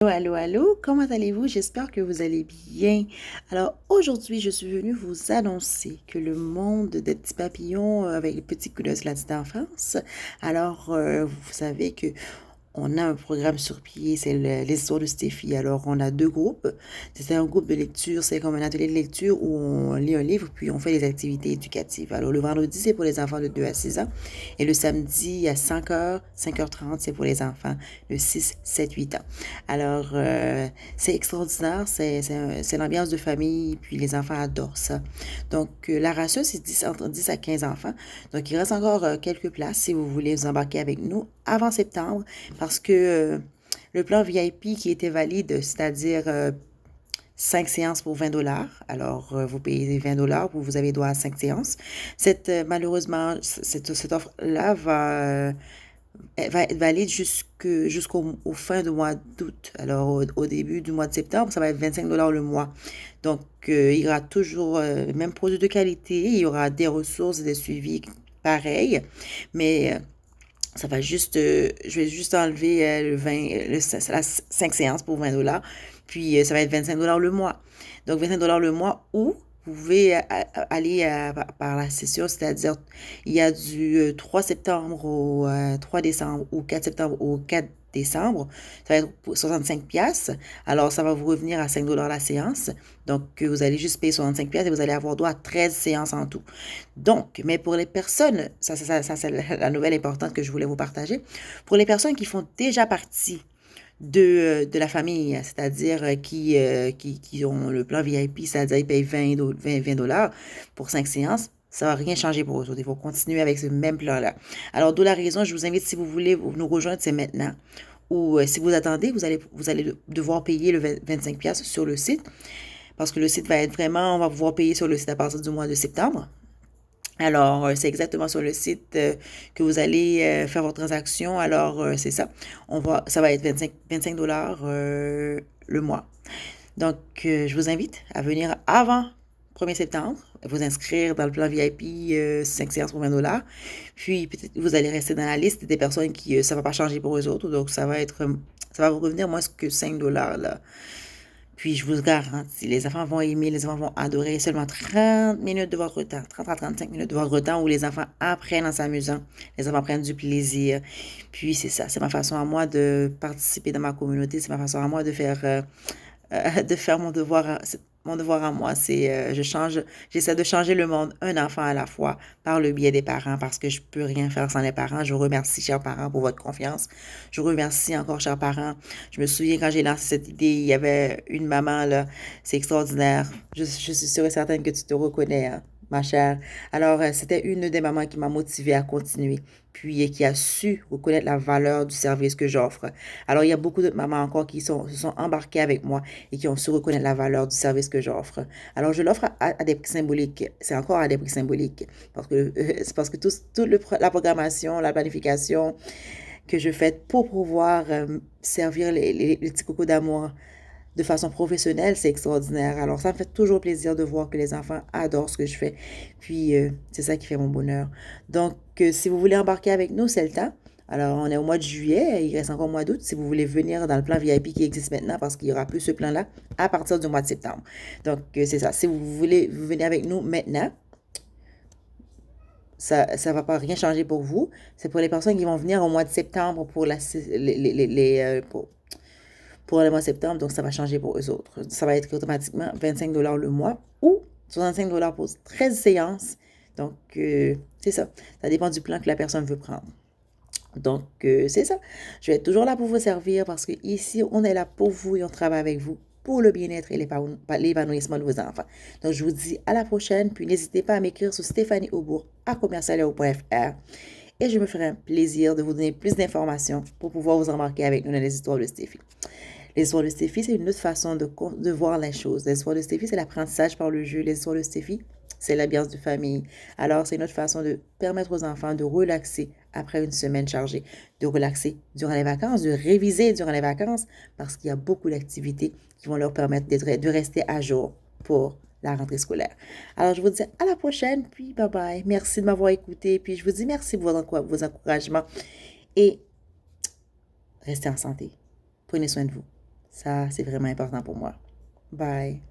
Allô, allô, comment allez-vous? J'espère que vous allez bien. Alors aujourd'hui, je suis venue vous annoncer que le monde des petits papillons avec les petits coups de la petite enfance. Alors, vous savez que on a un programme sur pied, c'est les histoires de Stéphie. Alors, on a deux groupes. C'est un groupe de lecture, c'est comme un atelier de lecture où on lit un livre, puis on fait des activités éducatives. Alors, le vendredi, c'est pour les enfants de 2 à 6 ans. Et le samedi, à 5h, 5h30, c'est pour les enfants de 6, 7, 8 ans. Alors, c'est extraordinaire, c'est l'ambiance de famille, puis les enfants adorent ça. Donc, la ratio, c'est entre 10 à 15 enfants. Donc, il reste encore quelques places si vous voulez vous embarquer avec nous avant septembre, parce que le plan VIP qui était valide, c'est-à-dire 5 séances pour 20 $. Alors, vous payez 20 $, vous avez droit à 5 séances. Malheureusement, cette offre-là va être valide jusqu'au fin du mois d'août. Alors, au début du mois de septembre, ça va être 25 $ le mois. Donc, il y aura toujours même produit de qualité, il y aura des ressources et des suivis pareils, mais ça va juste, je vais juste enlever le 20, la 5 séances pour 20 $. Puis, ça va être 25 $ le mois. Donc, 25 $ le mois ou vous pouvez aller par la session, c'est-à-dire il y a du 3 septembre au 3 décembre ou 4 septembre au 4 décembre. Ça va être pour 65 pièces. Alors, ça va vous revenir à 5 $ la séance. Donc, vous allez juste payer 65 pièces et vous allez avoir droit à 13 séances en tout. Donc, mais pour les personnes, ça c'est la nouvelle importante que je voulais vous partager. Pour les personnes qui font déjà partie de la famille, c'est-à-dire qui ont le plan VIP, c'est-à-dire ils payent 20 $ pour 5 séances, ça va rien changer pour eux autres. Il faut continuer avec ce même plan-là. Alors, d'où la raison, je vous invite, si vous voulez nous rejoindre, c'est maintenant. Ou si vous attendez, vous allez devoir payer le 25 pièces sur le site, parce que le site va être vraiment, on va pouvoir payer sur le site à partir du mois de septembre. Alors, c'est exactement sur le site que vous allez faire votre transaction. Alors, c'est ça. Ça va être 25 $ le mois. Donc, je vous invite à venir avant 1er septembre, vous inscrire dans le plan VIP 5 séances pour 20 $. Puis, peut-être vous allez rester dans la liste des personnes qui, ça ne va pas changer pour eux autres. Donc, ça va vous revenir moins que 5 $ là. Puis, je vous garantis, les enfants vont aimer, les enfants vont adorer. Seulement 30 minutes de votre temps, 30 à 35 minutes de votre temps où les enfants apprennent en s'amusant. Les enfants prennent du plaisir. Puis, c'est ça, c'est ma façon à moi de participer dans ma communauté. C'est ma façon à moi de faire mon devoir à moi. J'essaie de changer le monde un enfant à la fois par le biais des parents parce que je peux rien faire sans les parents. Je vous remercie, chers parents, pour votre confiance. Je vous remercie encore, chers parents. Je me souviens quand j'ai lancé cette idée, il y avait une maman là, c'est extraordinaire. Je suis sûre et certaine que tu te reconnais, hein, ma chère. Alors, c'était une des mamans qui m'a motivée à continuer, puis qui a su reconnaître la valeur du service que j'offre. Alors, il y a beaucoup d'autres mamans encore qui se sont embarquées avec moi et qui ont su reconnaître la valeur du service que j'offre. Alors, je l'offre à des prix symboliques. C'est encore à des prix symboliques c'est parce que la programmation, la planification que je fais pour pouvoir servir les petits cocos d'amour de façon professionnelle, c'est extraordinaire. Alors, ça me fait toujours plaisir de voir que les enfants adorent ce que je fais. Puis, c'est ça qui fait mon bonheur. Donc, si vous voulez embarquer avec nous, c'est le temps. Alors, on est au mois de juillet, il reste encore le mois d'août. Si vous voulez venir dans le plan VIP qui existe maintenant, parce qu'il n'y aura plus ce plan-là à partir du mois de septembre. Donc, c'est ça. Si vous voulez, vous venez avec nous maintenant. Ça ne va pas rien changer pour vous. C'est pour les personnes qui vont venir au mois de septembre pour le mois de septembre, donc ça va changer pour eux autres. Ça va être automatiquement 25 $ le mois ou 65 $ pour 13 séances. Donc, c'est ça. Ça dépend du plan que la personne veut prendre. Donc, c'est ça. Je vais être toujours là pour vous servir parce que ici, on est là pour vous et on travaille avec vous pour le bien-être et l'épanouissement de vos enfants. Donc, je vous dis à la prochaine. Puis, n'hésitez pas à m'écrire sur stéphanieaubourg@commercialeo.fr et je me ferai un plaisir de vous donner plus d'informations pour pouvoir vous embarquer avec nous dans les histoires de Stéphie. Les histoires de Stéphie, c'est une autre façon de voir les choses. Les histoires de Stéphie, c'est l'apprentissage par le jeu. Les histoires de Stéphie, c'est l'ambiance de famille. Alors, c'est une autre façon de permettre aux enfants de relaxer après une semaine chargée, de relaxer durant les vacances, de réviser durant les vacances, parce qu'il y a beaucoup d'activités qui vont leur permettre de rester à jour pour la rentrée scolaire. Alors, je vous dis à la prochaine, puis bye bye. Merci de m'avoir écouté, puis je vous dis merci pour vos encouragements et restez en santé. Prenez soin de vous. Ça, c'est vraiment important pour moi. Bye.